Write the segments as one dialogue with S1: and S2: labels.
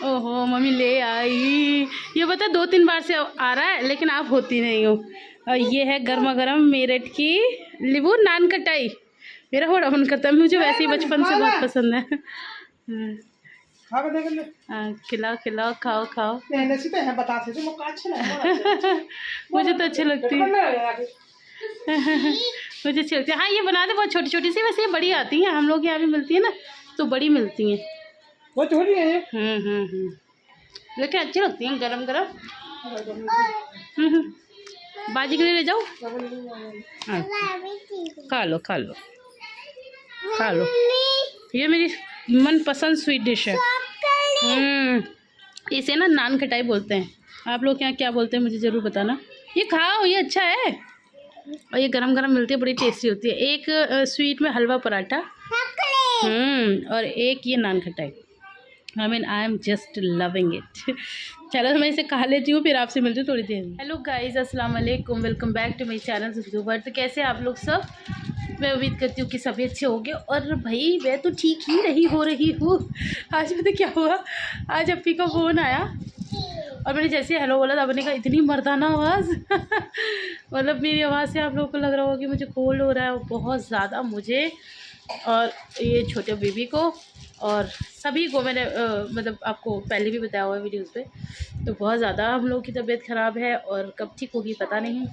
S1: ओहो मम्मी ले आई। ये बता 2-3 बार से आ रहा है लेकिन आप होती नहीं हो। और ये है गर्मा गर्म मेरठ की लीबू नान खटाई। मेरा बड़ा मन करता है, मुझे वैसे ही बचपन से बहुत पसंद है। खिलाओ खिलाओ, खाओ खाओ। मुझे तो अच्छी लगती है। मुझे अच्छी लगती है। हाँ ये बना दे, बहुत छोटी छोटी सी, वैसे ये बड़ी आती है, हम लोग यहाँ भी मिलती है ना तो बड़ी मिलती हैं। वो छोटी है। लेकिन अच्छी लगती हैं गरम गरम। बाजी के लिए ले जाओ। हाँ खा लो खा लो खा लो, ये मेरी मनपसंद स्वीट डिश है। इसे ना नान खटाई बोलते हैं। आप लोग यहाँ क्या बोलते हैं मुझे ज़रूर बताना। ये खाओ, ये अच्छा है और ये गरम गरम मिलती है, बड़ी टेस्टी होती है। एक स्वीट में हलवा पराठा और एक ये नान खटाई। I am just loving it. चलो मैं इसे खा लेती हूँ, फिर आपसे मिलती हूँ थोड़ी देर में। हेलो गाइस, अस्सलाम वालेकुम, welcome back to my channel YouTuber. तो कैसे आप लोग सब? मैं उम्मीद करती हूँ कि सभी अच्छे होंगे। और भाई मैं तो ठीक ही हो रही हूँ। आज पता क्या हुआ, आज अप्पी का फ़ोन आया और मैंने जैसे हेलो बोला था, आपने कहा इतनी मर्दाना आवाज़। मतलब मेरी आवाज़ से आप लोगों को लग रहा होगा कि मुझे कोल्ड हो रहा है बहुत ज़्यादा, मुझे और ये छोटे बेबी को और सभी को। मैंने मतलब आपको पहले भी बताया हुआ है वीडियोज़ पे। तो बहुत ज़्यादा हम लोगों की तबीयत ख़राब है और कब ठीक होगी पता नहीं।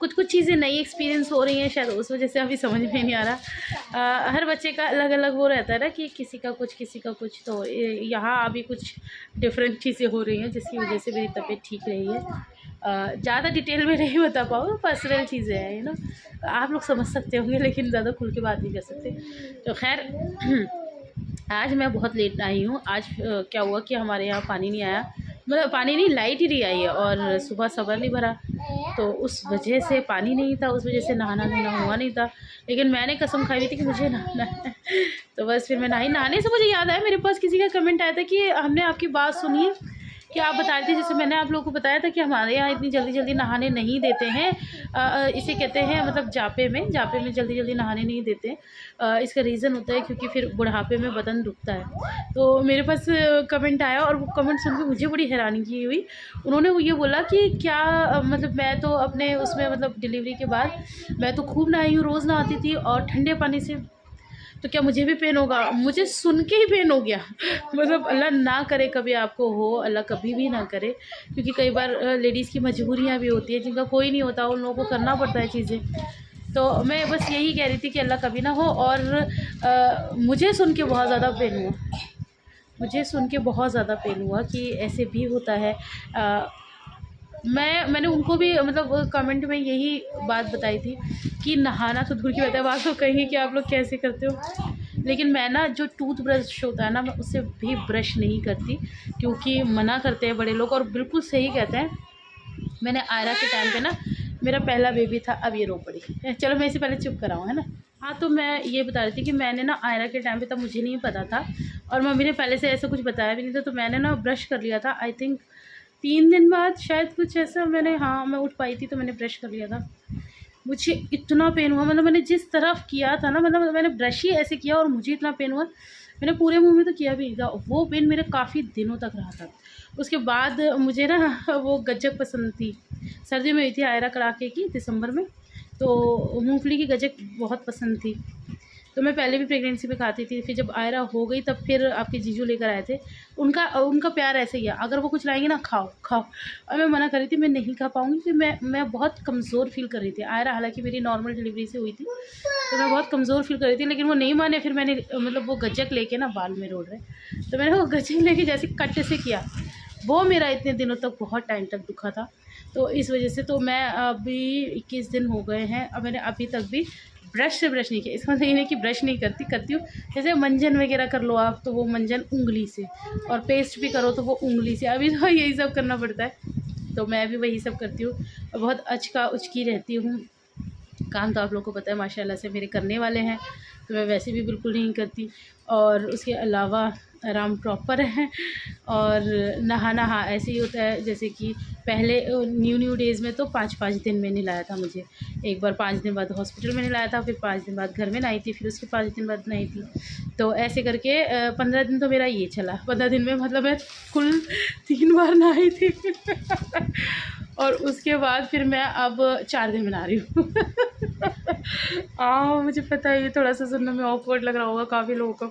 S1: कुछ चीज़ें नई एक्सपीरियंस हो रही हैं, शायद उस वजह से अभी समझ में नहीं आ रहा। हर बच्चे का अलग अलग वो रहता है ना कि किसी का कुछ। तो यहाँ अभी कुछ डिफरेंट चीज़ें हो रही हैं जिसकी वजह से मेरी तबीयत ठीक रही है। ज़्यादा डिटेल में नहीं बता पाऊँ, पर्सनल चीज़ें हैं यू नो, आप लोग समझ सकते होंगे लेकिन ज़्यादा खुल के बात नहीं कर सकते। तो खैर आज मैं बहुत लेट आई हूँ। आज क्या हुआ कि हमारे यहाँ पानी नहीं आया, मतलब पानी नहीं, लाइट ही नहीं आई है और सुबह सबर नहीं भरा, तो उस वजह से पानी नहीं था, उस वजह से नहाना धोना हुआ नहीं था। लेकिन मैंने कसम खाई हुई थी कि मुझे नहाना है। तो बस फिर मैं नहाई। नहाने से मुझे याद आया, मेरे पास किसी का कमेंट आया था कि हमने आपकी बात सुनी है कि आप बता रहे थे, जैसे मैंने आप लोगों को बताया था कि हमारे यहाँ इतनी जल्दी जल्दी नहाने नहीं देते हैं। इसे कहते हैं मतलब जापे में जल्दी जल्दी नहाने नहीं देते। इसका रीज़न होता है क्योंकि फिर बुढ़ापे में बदन दुखता है। तो मेरे पास कमेंट आया और वो कमेंट सुन के मुझे बड़ी हैरानी की हुई। उन्होंने वो ये बोला कि क्या मतलब मैं तो अपने उसमें मतलब डिलीवरी के बाद मैं तो खूब नहाई हूँ, रोज़ नहाती थी और ठंडे पानी से, तो क्या मुझे भी पेन होगा? मुझे सुन के ही पेन हो गया। मतलब अल्लाह ना करे कभी आपको हो, अल्लाह कभी भी ना करे, क्योंकि कई बार लेडीज़ की मजबूरियाँ भी होती है जिनका कोई नहीं होता, उन लोगों को करना पड़ता है चीज़ें। तो मैं बस यही कह रही थी कि अल्लाह कभी ना हो। और मुझे सुन के बहुत ज़्यादा पेन हुआ, मुझे सुन के बहुत ज़्यादा पेन हुआ कि ऐसे भी होता है। मैंने उनको भी मतलब कमेंट में यही बात बताई थी कि नहाना तो दूर की बात है, बात तो कहीं कि आप लोग कैसे करते हो। लेकिन मैं ना जो टूथ ब्रश होता है ना, मैं उससे भी ब्रश नहीं करती क्योंकि मना करते हैं बड़े लोग और बिल्कुल सही कहते हैं। मैंने आयरा के टाइम पे ना, मेरा पहला बेबी था, अब ये रो पड़ी। चलो मैं इसे पहले चुप कराऊँ, है ना। हाँ तो मैं ये बता रही थी कि मैंने ना आयरा के टाइम पे तब मुझे नहीं पता था और मम्मी ने पहले से ऐसा कुछ बताया भी नहीं था, तो मैंने ना ब्रश कर लिया था। आई थिंक 3 दिन बाद शायद कुछ ऐसा मैंने, हाँ मैं उठ पाई थी तो मैंने ब्रश कर लिया था। मुझे इतना पेन हुआ, मतलब मैंने जिस तरफ किया था ना, मतलब मैंने ब्रश ही ऐसे किया और मुझे इतना पेन हुआ। मैंने पूरे मुंह में तो किया भी नहीं था, वो पेन मेरे काफ़ी दिनों तक रहा था। उसके बाद मुझे ना वो गज्जक पसंद थी, सर्दी में हुई थी आयरा कड़ाके की दिसंबर में, तो मूंगफली की गज्जक बहुत पसंद थी। तो मैं पहले भी प्रेगनेंसी में खाती थी, फिर जब आयरा हो गई तब फिर आपके जीजू लेकर आए थे। उनका प्यार ऐसे ही है, अगर वो कुछ लाएंगे ना खाओ खाओ, और मैं मना कर रही थी मैं नहीं खा पाऊँगी क्योंकि मैं बहुत कमज़ोर फील कर रही थी। आयरा हालांकि मेरी नॉर्मल डिलीवरी से हुई थी तो मैं बहुत कमज़ोर फील कर रही थी, लेकिन वो नहीं माने। फिर मैंने मतलब वो गज्जक लेके ना, बाल में रोड रहे, तो मैंने वो गज्जक लेके जैसे कट से किया, वो मेरा इतने दिनों तक बहुत टाइम तक दुखा था। तो इस वजह से तो मैं अभी 21 दिन हो गए हैं और मैंने अभी तक भी ब्रश से ब्रश नहीं किया। इसका मतलब ये नहीं कि ब्रश नहीं करती हूँ। जैसे मंजन वगैरह कर लो आप, तो वो मंजन उंगली से, और पेस्ट भी करो तो वो उंगली से। अभी तो यही सब करना पड़ता है, तो मैं भी वही सब करती हूँ और बहुत उचकी रहती हूँ। काम तो आप लोगों को पता है माशाल्लाह से मेरे करने वाले हैं, तो मैं वैसे भी बिल्कुल नहीं करती। और उसके अलावा आराम प्रॉपर है। और नहाना हाँ ऐसे ही होता है जैसे कि पहले न्यू डेज़ में तो 5-5 दिन में नहलाया था मुझे। एक बार 5 दिन बाद हॉस्पिटल में नहलाया था, फिर 5 दिन बाद घर में नहाई थी, फिर उसके 5 दिन बाद नहाई थी। तो ऐसे करके 15 दिन तो मेरा ये चला। 15 दिन में मतलब मैं कुल 3 बार नहाई थी और उसके बाद फिर मैं अब 4 दिन में नहा रही हूँ मुझे पता है ये थोड़ा सा सुनने में ऑकवर्ड लग रहा होगा काफ़ी लोगों को।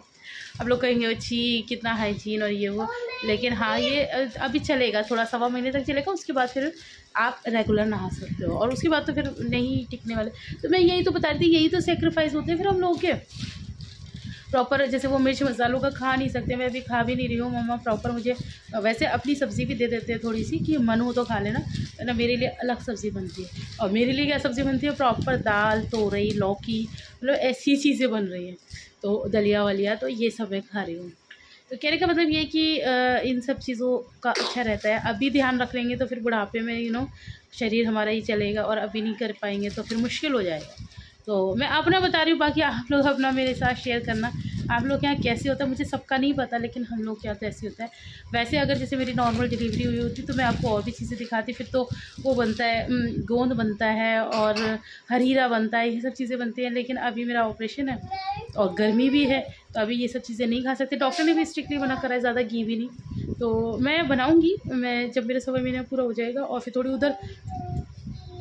S1: आप लोग कहेंगे अच्छी कितना हाइजीन और ये वो, लेकिन हाँ ये अभी चलेगा, थोड़ा 1.25 महीने तक चलेगा। उसके बाद फिर आप रेगुलर नहा सकते हो और उसके बाद तो फिर नहीं टिकने वाले। तो मैं यही तो बता रही थी, यही तो सेक्रीफाइस होते हैं फिर हम लोगों के। प्रॉपर जैसे वो मिर्च मसालों का खा नहीं सकते, मैं अभी खा भी नहीं रही हूँ। मम्मा प्रॉपर मुझे वैसे अपनी सब्ज़ी भी दे देते हैं थोड़ी सी कि मन हो तो खा लेना, ना मेरे लिए अलग सब्ज़ी बनती है। और मेरे लिए क्या सब्ज़ी बनती है, प्रॉपर दाल, तोरई, लौकी, मतलब ऐसी चीज़ें बन रही हैं। तो दलिया वलिया तो ये सब मैं खा रही हूँ। तो कहने का मतलब ये कि इन सब चीज़ों का अच्छा रहता है। अभी ध्यान रख लेंगे तो फिर बुढ़ापे में शरीर हमारा ही चलेगा, और अभी नहीं कर पाएंगे तो फिर मुश्किल हो जाएगा। तो मैं अपना बता रही हूँ, बाकी आप लोग अपना मेरे साथ शेयर करना आप लोग के यहाँ कैसे होता है। मुझे सबका नहीं पता, लेकिन हम लोग के यहाँ तो ऐसे होता है। वैसे अगर जैसे मेरी नॉर्मल डिलीवरी हुई होती तो मैं आपको और भी चीज़ें दिखाती। फिर तो वो बनता है गोंद बनता है और हरीरा बनता है, ये सब चीज़ें बनती हैं। लेकिन अभी मेरा ऑपरेशन है और गर्मी भी है, तो अभी ये सब चीज़ें नहीं खा सकते। डॉक्टर ने भी स्ट्रिक्टली मना करा है, ज़्यादा घी भी नहीं। तो मैं बनाऊँगी, मैं जब मेरा 1.25 महीना पूरा हो जाएगा और फिर थोड़ी उधर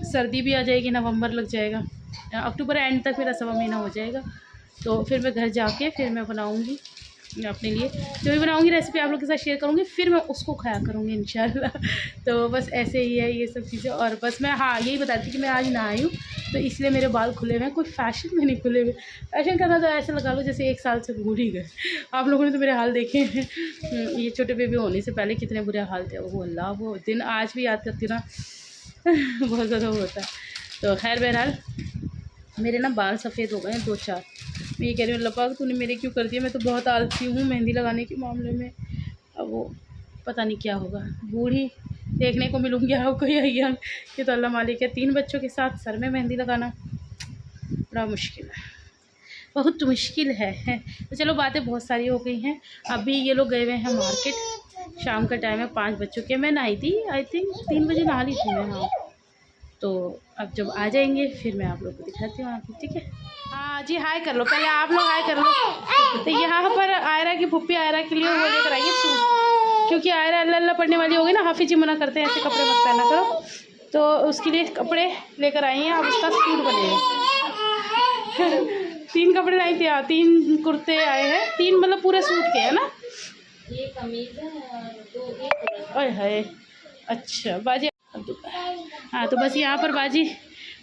S1: सर्दी भी आ जाएगी, नवंबर लग जाएगा, अक्टूबर एंड तक मेरा 1.25 महीना हो जाएगा। तो फिर मैं घर जाके फिर मैं बनाऊँगी अपने लिए, जो भी बनाऊँगी रेसिपी आप लोग के साथ शेयर करूँगी, फिर मैं उसको खाया करूँगी इंशाल्लाह। तो बस ऐसे ही है ये सब चीज़ें। और बस मैं हाँ यही बताती थी कि मैं आज नहाई हूँ तो इसलिए मेरे बाल खुले हुए हैं, कोई फैशन में नहीं खुले हुए। फैशन करना तो ऐसे लगा लो जैसे 1 साल से भूल ही गए। आप लोगों ने तो मेरे हाल देखे हैं ये छोटे बेबी होने से पहले कितने बुरे हाल थे। वो अल्लाह, वो दिन आज भी याद करती ना बहुत ज़्यादा होता है। तो खैर बहरहाल मेरे ना बाल सफ़ेद हो गए हैं 2-4। मैं ये कह रही हूँ अल्लाह पाक तूने मेरे क्यों कर दिया। मैं तो बहुत आलसी हूँ मेहंदी लगाने के मामले में। अब वो पता नहीं क्या होगा, बूढ़ी देखने को मिलूँगी आपको यही हम। ये तो अल्लाह मालिक है। 3 बच्चों के साथ सर में मेहंदी लगाना बड़ा मुश्किल है, बहुत मुश्किल है। तो चलो बातें बहुत सारी हो गई हैं। अभी ये लोग गए हुए हैं मार्केट, शाम का टाइम है 5 बज चुके हैं। मैं नहाई थी आई थिंक 3 बजे नहा ली थी मैं। हाँ तो अब जब आ जाएंगे फिर मैं आप लोग को दिखाती हूँ आके, ठीक है। हाँ जी हाय कर लो, पहले आप लोग हाय कर लो। तो यहाँ पर आयरा की फुप्पी आयरा के लिए वो लेकर आइए सूट, क्योंकि आयरा अल्लाह अल्लाह पढ़ने वाली होगी ना, हाफिज जी मना करते हैं ऐसे कपड़े मत पहना करो। तो उसके लिए कपड़े लेकर आई हैं, अब उसका सूट बनेगा। 3 कपड़े लाई थी, 3 कुर्ते आए हैं, 3 मतलब पूरे सूट के है ना। ये कमीज है और 2 है। अच्छा बाजी, हाँ तो बस यहाँ पर बाजी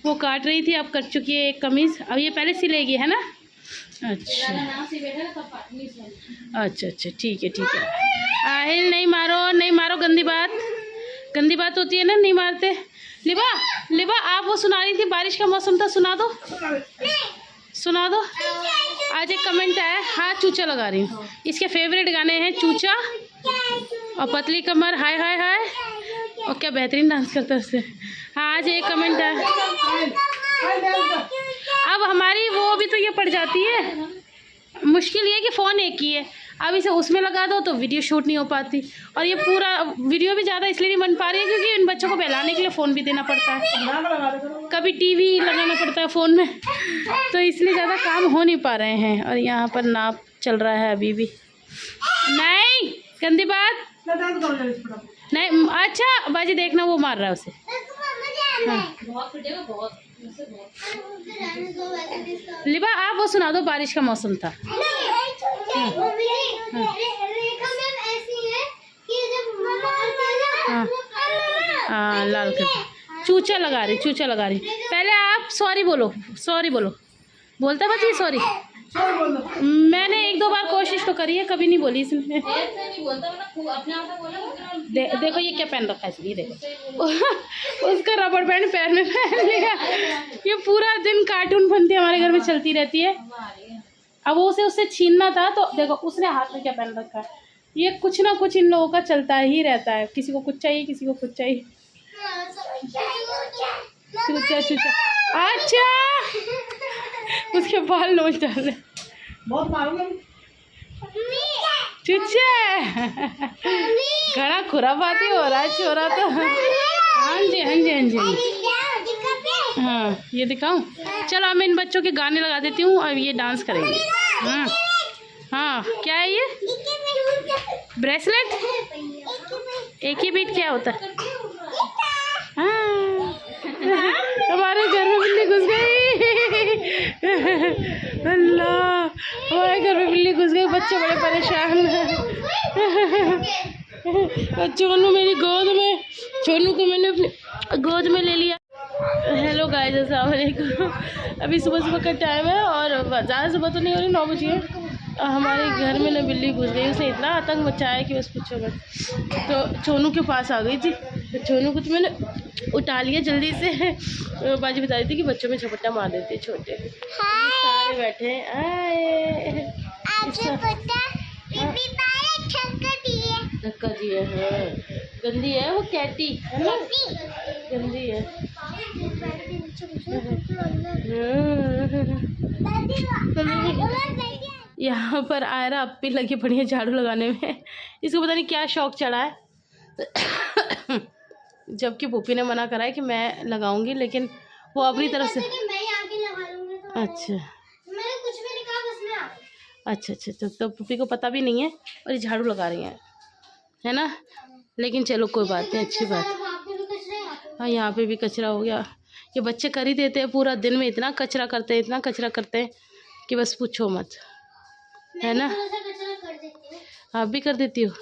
S1: वो काट रही थी, अब कट चुकी है एक कमीज़। अब ये पहले सिलेगी है ना। अच्छा अच्छा अच्छा ठीक है ठीक है। आहिल नहीं मारो नहीं मारो, गंदी बात होती है ना, नहीं मारते। लिबा लिबा आप वो सुना रही थी, बारिश का मौसम था, सुना दो। आज एक कमेंट आया, हाँ चूचा लगा रही हूँ। इसके फेवरेट गाने हैं चूचा और पतली कमर, हाय हाय हाय, और क्या बेहतरीन डांस करता है उससे। हाँ आज एक कमेंट आया। अब हमारी वो भी तो ये पड़ जाती है, मुश्किल ये कि फ़ोन एक ही है। अब इसे उसमें लगा दो तो वीडियो शूट नहीं हो पाती, और ये पूरा वीडियो भी ज़्यादा इसलिए नहीं बन पा रही है क्योंकि इन बच्चों को बहलाने के लिए फ़ोन भी देना पड़ता है, कभी टीवी लगाना पड़ता है फ़ोन में, तो इसलिए ज़्यादा काम हो नहीं पा रहे हैं। और यहाँ पर नाप चल रहा है अभी भी। नहीं गंदी बात नहीं। अच्छा बाजी देखना वो मार रहा है उसे। हाँ। लिबा आप वो सुना दो, बारिश का मौसम था। हाँ लाल कर चूचा लगा रही। पहले आप सॉरी बोलो बोलता बच्ची सॉरी। मैंने 1-2 बार कोशिश तो करी है, कभी नहीं बोली इसने। देखो ये क्या पहन रखा है इसने, देखो उसका रबड़ बैंड पैर में पहन लिया। ये पूरा दिन कार्टून बनती हमारे घर में चलती रहती है। अब वो उससे छीनना था तो देखो उसने हाथ में क्या पहन रखा है। ये कुछ ना कुछ इन लोगों का चलता ही रहता है, किसी को कुछ चाहिए किसी को कुछ चाहिए। चूचा अच्छा उसके बाल नोच डाले।
S2: बहुत मारूंगा।
S1: चुच्चे घना खुरापाती हो रहा है छोरा तो। हाँ जी हाँ जी हाँ जी हाँ जी। हाँ ये दिखाऊं? चलो अब मैं इन बच्चों के गाने लगा देती हूँ और ये डांस करेंगे। हाँ हाँ क्या है ये? ब्रेसलेट? एक ही बीट क्या होता है? हाँ हमारे घर में बिल्ली घुस गई। अल्लाह हमारे घर में बिल्ली घुस गई, बच्चे बड़े परेशान हैं। चोनू मेरी गोद में, चोनू को मैंने अपनी गोद में ले लिया। हेलो गाइस अस्सलाम वालेकुम। अभी सुबह सुबह का टाइम है और ज़्यादा सुबह तो नहीं हो रही, 9 बजे है। हमारे घर में ना बिल्ली घुस गई, उसने इतना आतंक मचाया कि बस पूछो मत। तो चोनू के पास आ गई थी, तो चोनू को तो मैंने उठा लिया जल्दी से। बाजी बता रही थी कि बच्चों में झपट्टा मार देते हैं छोटे। सारे बैठे हैं। धक्का दिया है, गंदी है वो कैटी है ना, गंदी है। यहाँ पर आयरा अपी लगी पड़ी है झाड़ू लगाने में, इसको पता नहीं क्या शौक चढ़ा है। जबकि पुप्पी ने मना करा है कि मैं लगाऊंगी, लेकिन वो अपनी तरफ से अच्छा मैंने कुछ भी नहीं कहा, बस मैं अच्छा तो पुप्पी को पता भी नहीं है और ये झाड़ू लगा रही है ना। लेकिन चलो कोई बात नहीं, अच्छी बात। हाँ यहाँ पे भी कचरा हो गया। ये बच्चे कर ही देते हैं, पूरा दिन में इतना कचरा करते हैं, इतना कचरा करते हैं कि बस पूछो मत, है ना। आप भी कर देती हो?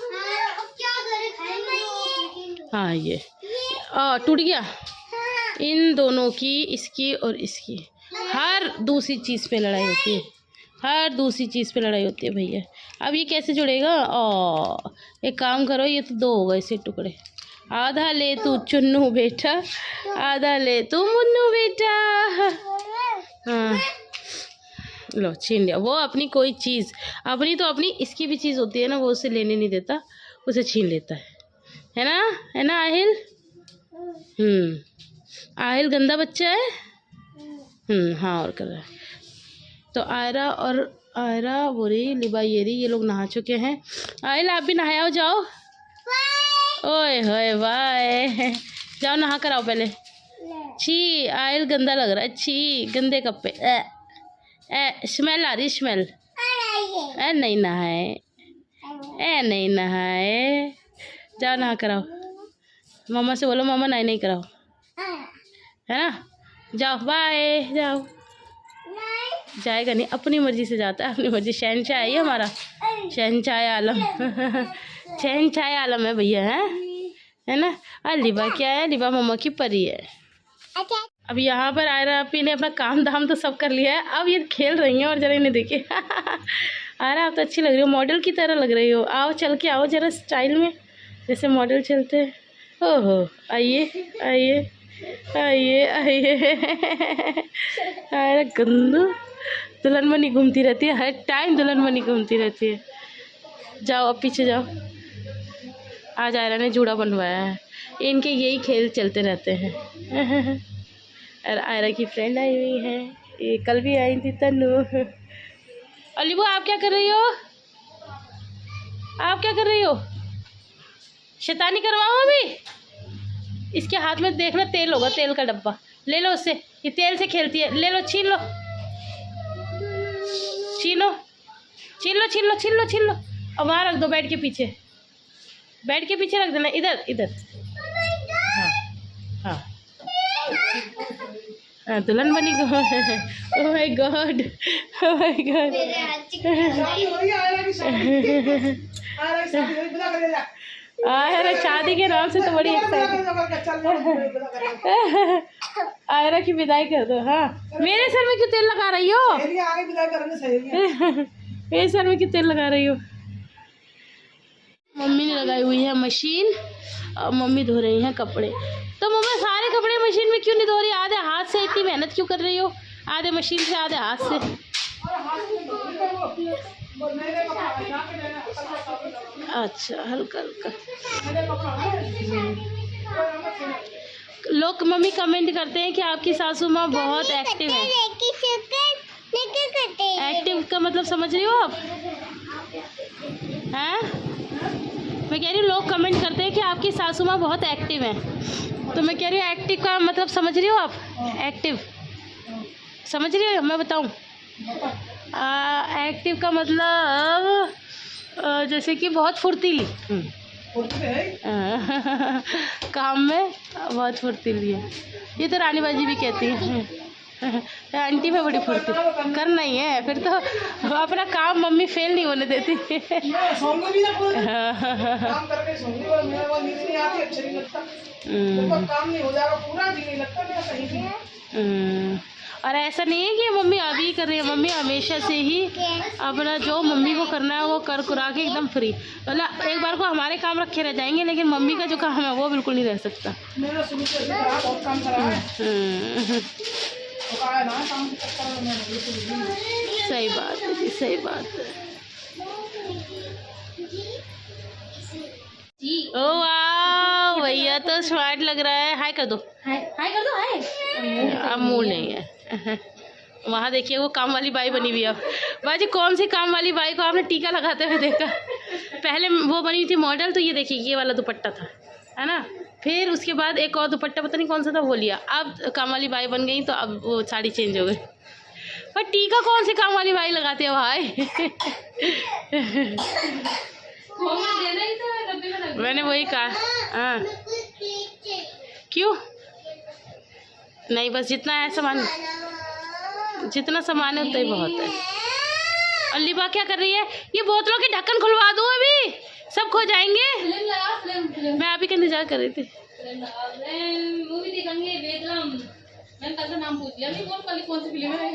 S1: हाँ ये टूट गया। इन दोनों की, इसकी और इसकी, हर दूसरी चीज़ पे लड़ाई होती है, हर दूसरी चीज़ पे लड़ाई होती है भैया। अब ये कैसे जुड़ेगा? एक काम करो, ये तो 2 हो गए इसे टुकड़े। आधा ले तू चुन्नू बेटा, आधा ले तू मुन्नू बेटा। हाँ लो छीन लिया। वो अपनी कोई चीज़, अपनी तो अपनी, इसकी भी चीज़ होती है ना, वो उसे लेने नहीं देता, उसे छीन लेता है ना, है ना आहिल? आहिल गंदा बच्चा है। हाँ और कर रहा है। तो आयरा बोरी लिबा ये लोग नहा चुके हैं। आहिल आप भी नहाया हो, जाओ। ओए होए वाह, जाओ नहा कर आओ पहले। छी आयल गंदा लग रहा है, छी गंदे कपड़े। स्मेल आ रही, स्मेल। नहीं नहाए, नहीं नहाए, जाओ नहा कर आओ। मामा से बोलो मामा नहीं कराओ, है ना। जाओ बाय, जाओ। जाएगा नहीं, अपनी मर्जी से जाता है, अपनी मर्जी। शहनशाह है हमारा, शहनशाह आलम। शहनशाह आलम है भैया, है ना। और लिबा क्या है? लिबा मम्मा की परी है। अब यहाँ पर आयरा अपी ने अपना काम धाम तो सब कर लिया है, अब ये खेल रही हैं। और जरा इन्हें देखिए। आयरा आप तो अच्छी लग रही हो, मॉडल की तरह लग रही हो। आओ चल के आओ जरा स्टाइल में, जैसे मॉडल चलते हैं। ओहो आइए आइए आइए आइए। आयरा गंदू दुल्हन बनी घूमती रहती है, हर टाइम दुल्हन बनी घूमती रहती है। जाओ अब पीछे जाओ। आज आयरा ने जूड़ा बनवाया है, इनके यही खेल चलते रहते हैं। और आयरा की फ्रेंड आई हुई है, ये कल भी आई थी तन्नू। अलीबू आप क्या कर रही हो? आप क्या कर रही हो? शैतानी करवाओ अभी। इसके हाथ में देखना तेल होगा, तेल का डब्बा ले लो उससे, ये तेल से खेलती है। ले लो, छीन लो, छीनो, छीन लो, छीन लो, छीन लो, छीन लो। अब वहाँ रख दो, बेड के पीछे, बेड के पीछे रख देना। इधर इधर। हाँ हाँ दुल्हन बनी। Oh my god, oh my god. Aira शादी के नाम से तो बड़ी एक्साइटेड। आयरा की विदाई कर दो। हाँ मेरे सर में क्यों तेल लगा रही हो? मेरे सर में क्यों तेल लगा रही हो? मम्मी ने लगाई हुई है मशीन और मम्मी धो रही हैं कपड़े। तो मम्मी सारे कपड़े मशीन में क्यों नहीं धो रही? आधे हाथ से इतनी मेहनत क्यों कर रही हो? आधे मशीन से, आधे हाथ से। अच्छा हल्का हल्का। लोग मम्मी कमेंट करते हैं कि आपकी सासू माँ बहुत एक्टिव है। एक्टिव का मतलब समझ रही हो आप? हैं? मैं कह रही हूँ लोग कमेंट करते हैं कि आपकी सासू माँ बहुत एक्टिव है, तो मैं कह रही हूँ एक्टिव का मतलब समझ रही हो आप? एक्टिव समझ रही हो? मैं बताऊँ? एक्टिव का मतलब जैसे कि बहुत फुर्तीली। काम में बहुत फुर्तीली है। ये तो रानी बाजी भी कहती है आंटी में बड़ी फुर्ती। करना ही है फिर तो, अपना काम मम्मी फेल नहीं होने देती। और ऐसा नहीं है कि मम्मी अभी कर रही है, मम्मी हमेशा से ही अपना जो मम्मी को करना है वो कर कुरा के एकदम फ्री। मतलब एक बार को हमारे काम रखे रह जाएंगे, लेकिन मम्मी का जो काम है वो बिल्कुल नहीं रह सकता। सही बात है जी, सही बात है। ओ वाह, भैया तो स्मार्ट लग रहा है। हाय कर दो, हाय कर दो, हाय। अब मूड नहीं है। वहाँ देखिए वो काम वाली बाई बनी हुई है। अब बाजी कौन सी काम वाली बाई को आपने टीका लगाते हुए देखा? पहले वो बनी थी मॉडल, तो ये देखिए ये वाला दुपट्टा था, है ना। फिर उसके बाद एक और दुपट्टा पता नहीं कौन सा था वो लिया। अब काम वाली बाई बन गई तो अब वो साड़ी चेंज हो गई। पर टीका कौन सी काम वाली बाई लगाती है भाई? मैंने वही कहा। हाँ क्यों नहीं, बस जितना है सामान, जितना सामान है उतना ही बहुत है। और लिबा क्या कर रही है? ये बोतलों के ढक्कन खुलवा दूँ, अभी सब खो जाएंगे। मैं अभी का इंतजार कर रही थी। मूवी देखेंगे बेदम। मैंने कल का नाम पूछ लिया, नहीं कौन सी फिल्म है।